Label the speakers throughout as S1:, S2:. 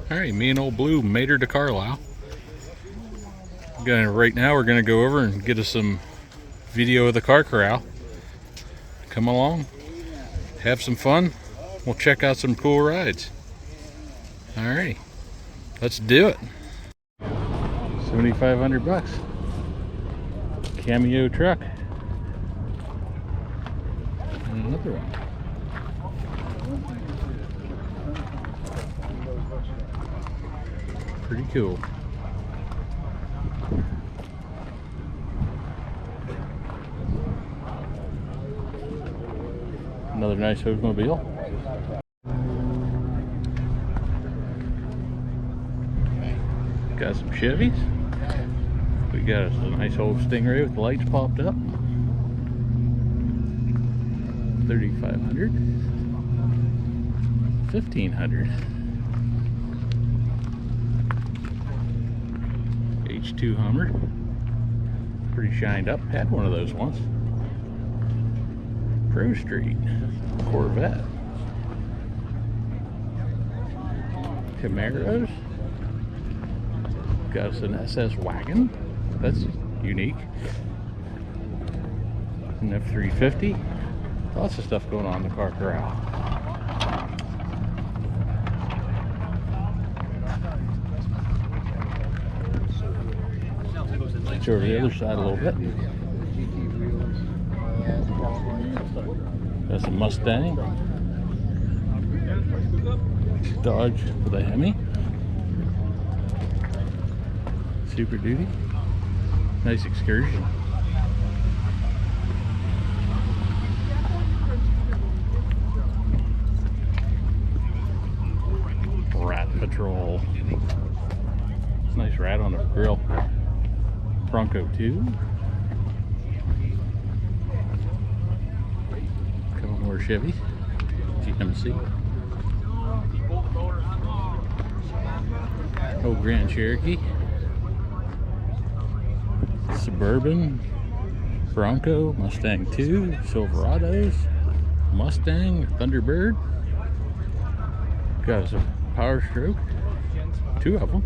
S1: Alright, me and old Blue made her to Carlisle. Right now we're gonna go over and get us some video of the car corral. Come along, have some fun. We'll check out some cool rides. Alrighty, let's do it. 7,500 bucks. Cameo truck. And another one. Pretty cool. Another nice Oldsmobile. Got some Chevys. We got us a nice old Stingray with the lights popped up. 3,500. 1,500. H2 Hummer. Pretty shined up. Had one of those once. Pro Street. Corvette. Camaros. Got us an SS wagon. That's unique. An F350. Lots of stuff going on in the car corral. Let's over the other side a little bit. That's a Mustang. Dodge with a Hemi. Super Duty. Nice Excursion. Rat Patrol. Nice rat on the grill. Bronco 2. Couple more Chevys. GMC. Old Grand Cherokee. Suburban. Bronco. Mustang 2. Silverados. Mustang. Thunderbird. Got us a Power Stroke. 2 of them.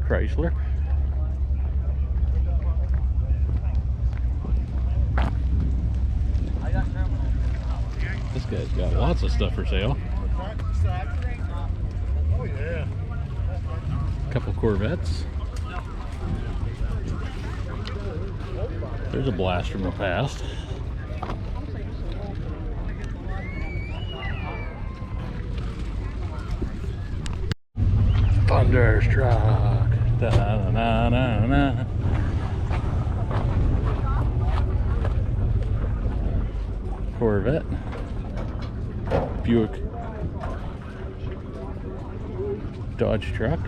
S1: Chrysler. This guy's got lots of stuff for sale. Oh yeah. Couple Corvettes. There's a blast from the past. Thunderstruck. Da, da, da, da, da. Corvette. Buick. Dodge truck.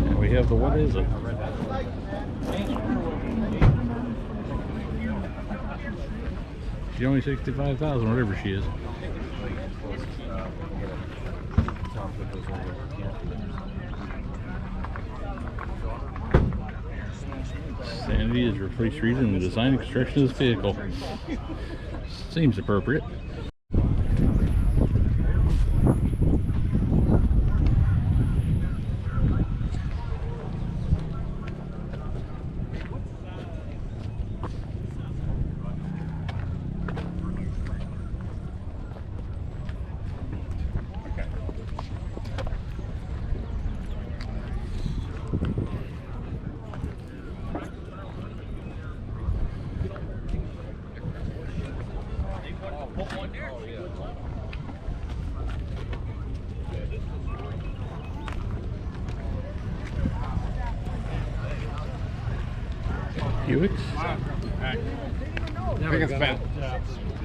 S1: And we have the, what is it? She's only 65,000, whatever she is. Sanity is replaced reason in the design and construction of this vehicle. Seems appropriate. Buicks.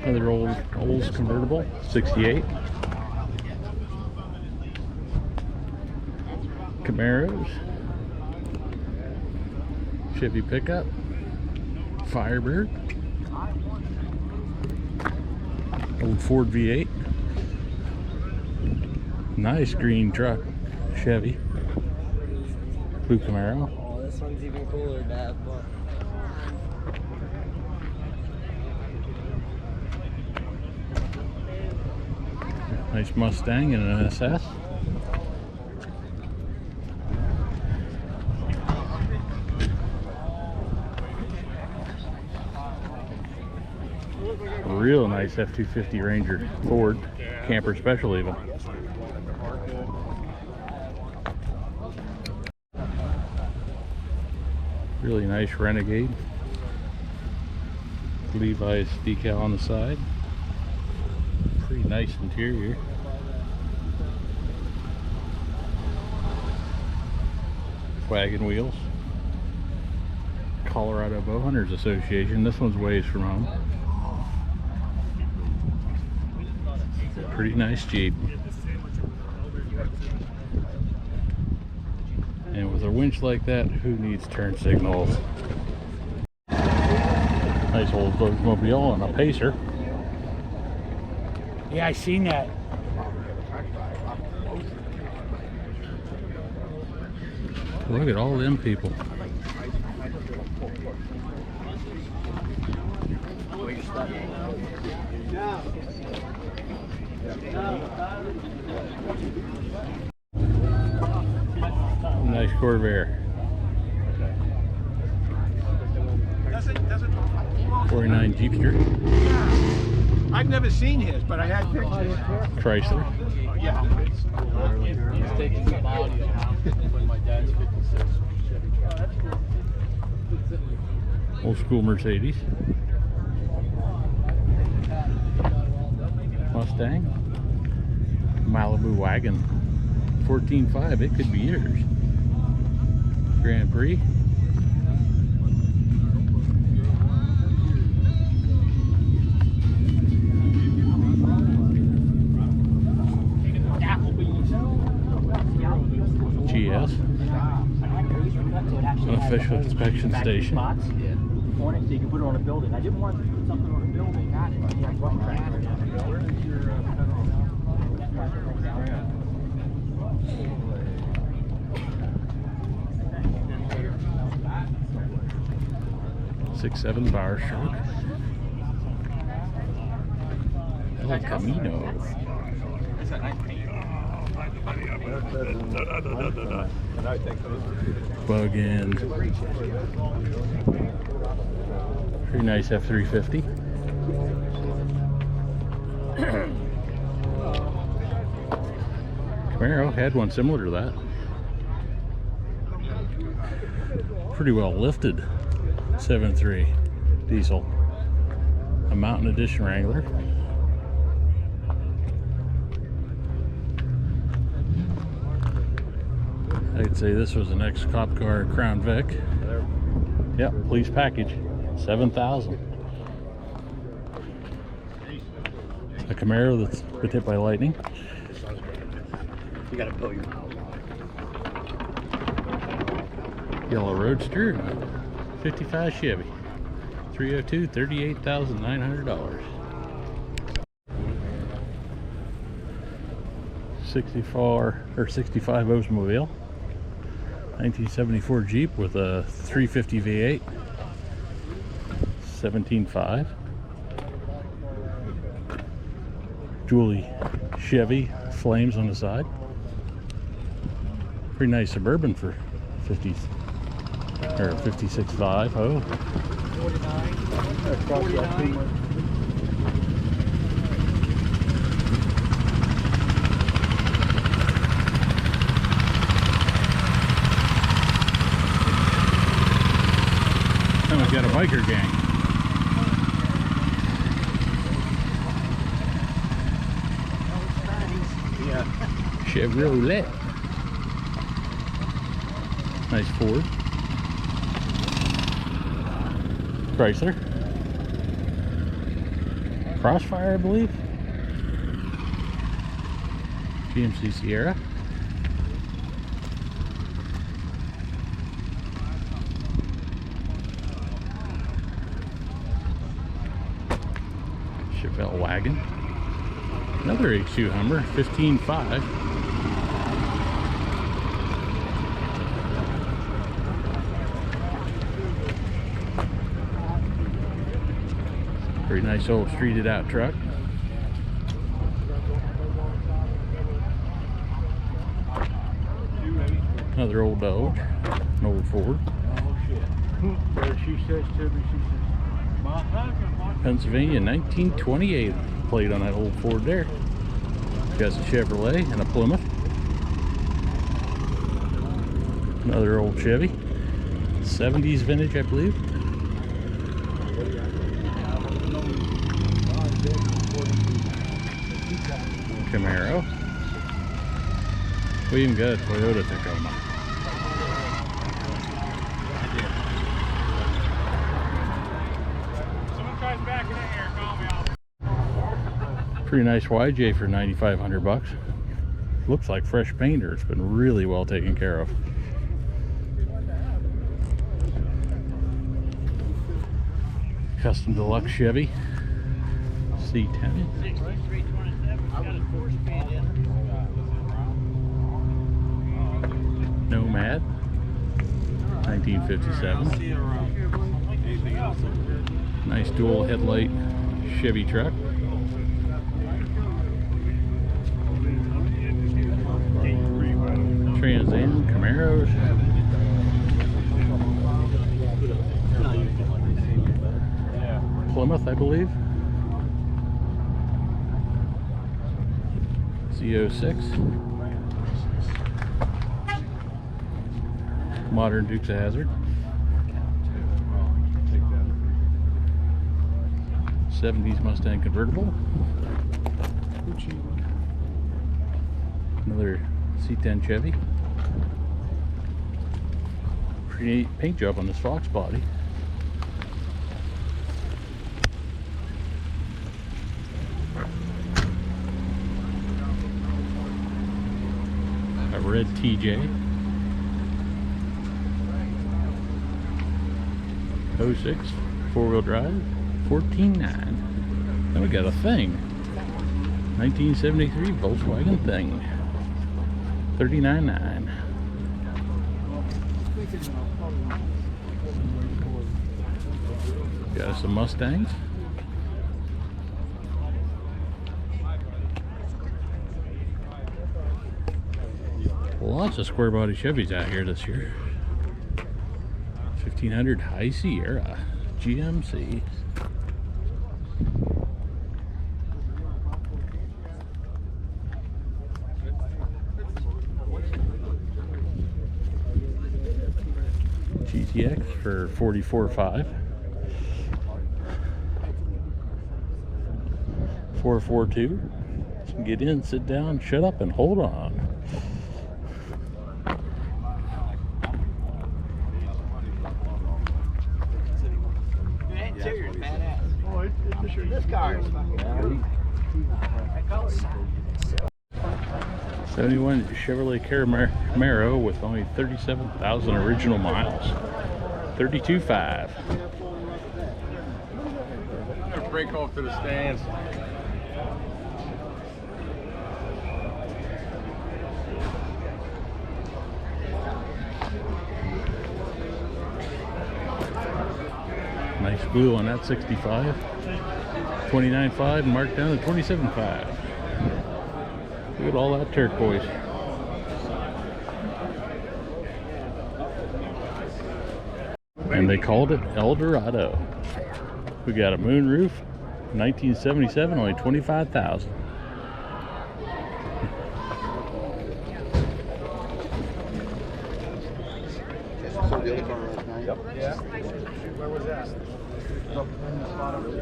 S1: Another Olds convertible, 68. Camaros. Chevy pickup. Firebird. Old Ford V8. Nice green truck. Chevy. Blue Camaro.
S2: Oh, this one's even cooler, Dad. Look.
S1: Nice Mustang and an SS. A real nice F-250 Ranger Ford camper special even. Really nice Renegade. Levi's decal on the side. Pretty nice interior. Wagon wheels. Colorado Bowhunters Association. This one's ways from home. Pretty nice Jeep. And with a winch like that, who needs turn signals? Nice old Oldsmobile and a Pacer.
S3: Yeah, I seen that.
S1: Look at all them people. Nice Corvette. 49 Jeepster.
S3: I've never seen his, but I had pictures.
S1: Chrysler.
S3: Yeah.
S2: He's taking the body off when my dad's 56.
S1: Old school Mercedes. Mustang. Malibu wagon. 14.5. It could be yours. Grand Prix. GS. An official inspection station.
S4: So you can put it on a building. I didn't want to put something on a building. Got it. Yeah, where is your federal?
S1: 6.7 bar stroke. El Camino. Bug end. Pretty nice F-350. Camaro had one similar to that. Pretty well lifted 7.3 diesel. A Mountain Edition Wrangler. I'd say this was an ex-cop car Crown Vic. Yep, police package. 7,000. A Camaro that's been hit by lightning.
S2: You gotta pull your mouth.
S1: Yellow Roadster. 55 Chevy. 302, $38,900. 64 or 65 Oldsmobile. 1974 Jeep with a 350 V8. 17.5. Dually Chevy flames on the side. Pretty nice Suburban for 50s or 56.5. Oh.
S4: 49.
S1: Then we've got a biker gang. Chevrolet. Nice Ford. Chrysler. Crossfire, I believe. GMC Sierra. Chevelle wagon. Another H2 Hummer, 15.5. Pretty nice old streeted out truck. Another old Dodge, an old Ford.
S3: She says to me, she says,
S1: Pennsylvania, 1928 plate on that old Ford there. Got a Chevrolet and a Plymouth. Another old Chevy, 70s vintage, I believe. Camaro. We even got a Toyota Tacoma. Pretty nice YJ for 9,500 bucks. Looks like fresh paint, or it's been really well taken care of. Custom deluxe Chevy C10. Nomad 1957. Nice dual headlight Chevy truck. Trans Am, Camaros. Plymouth, I believe. Z06. Modern Dukes of Hazzard. 70s Mustang convertible. Another C10 Chevy. Pretty neat paint job on this Fox body. A red TJ. 06 four-wheel drive, 14.9. Then we got a Thing, 1973 Volkswagen Thing, 39.9. Got us some Mustangs. Lots of square body Chevys out here this year. 1500 High Sierra GMC. GTX for 44.5. 442. So get in, sit down, shut up, and hold on.
S3: this car is fucking
S1: 71 Chevrolet Camaro with only 37,000 original miles. 32.5.
S5: Break off to the stands.
S1: Nice blue on that 65. 29.5 marked down to 27.5. Look at all that turquoise. And they called it El Dorado. We got a moonroof, 1977, only 25,000.
S3: Where was that?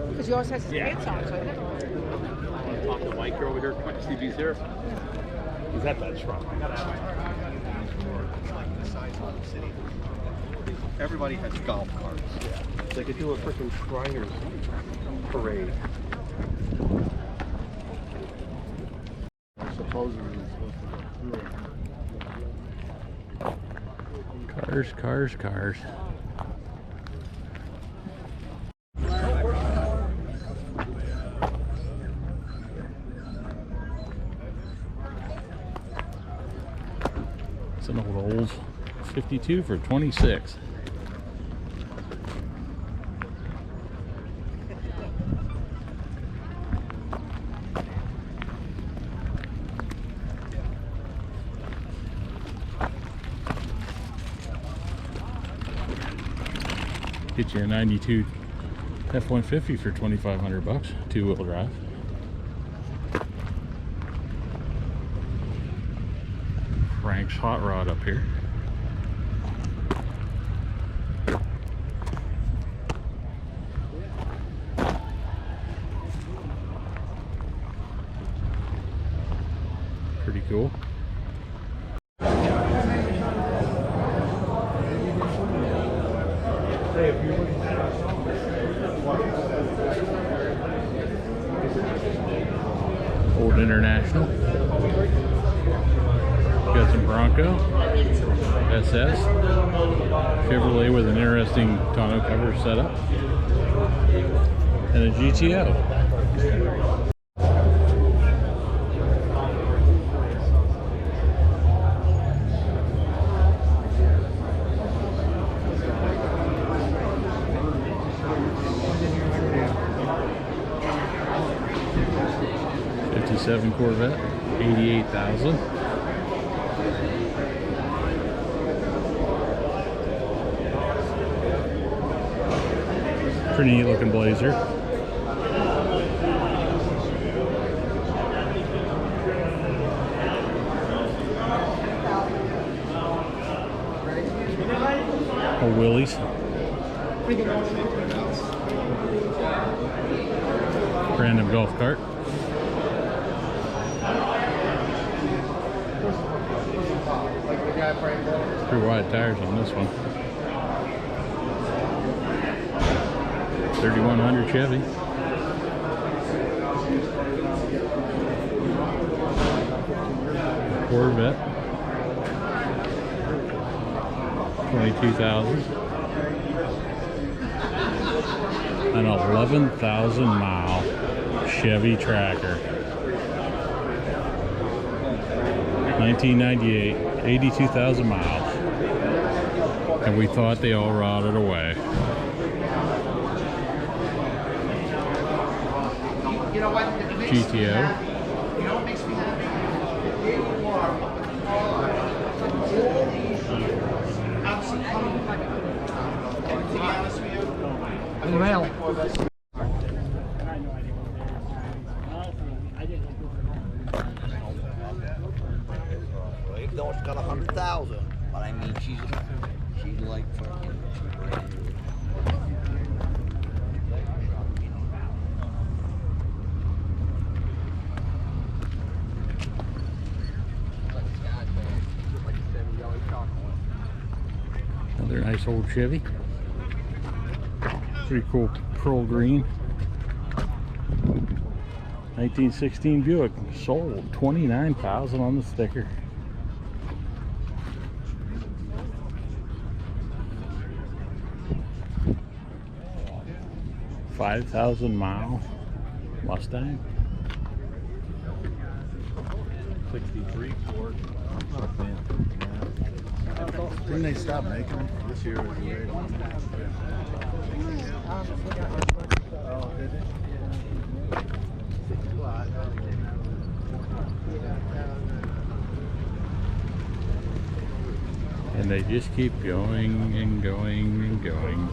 S6: Because yours has his pants on, so I never.
S5: Talk to Mike over here. Come on, see if he's here. He's at that truck. Everybody has golf carts. They could do a freaking Shriners parade. Supposedly it's supposed to go through it.
S1: Cars. An old Olds 52 for 26. Get you a 92 F-150 for 2,500 bucks, two-wheel drive. Frank's hot rod up here. Pretty cool. Old International. Got some Bronco SS. Chevrolet with an interesting tonneau cover setup. And a GTO. '57 Corvette, 88,000. Pretty neat looking Blazer. Oh, Willys. Random golf cart. Pretty wide tires on this one. 3100 Chevy. Corvette. 22,000. An 11,000 mile Chevy Tracker. 1998, 82,000 miles. And we thought they all rotted away. GTO.
S4: Well.
S7: Even though it's got 100,000, but I mean, she's like fucking brand new.
S1: Another nice old Chevy. Pretty cool pearl green. 1916 Buick, sold 29,000 on the sticker. $5,000 Mustang.
S3: 63 Ford. Didn't they stop making them? This year was weird. Oh, did they?
S1: And they just keep going and going and going.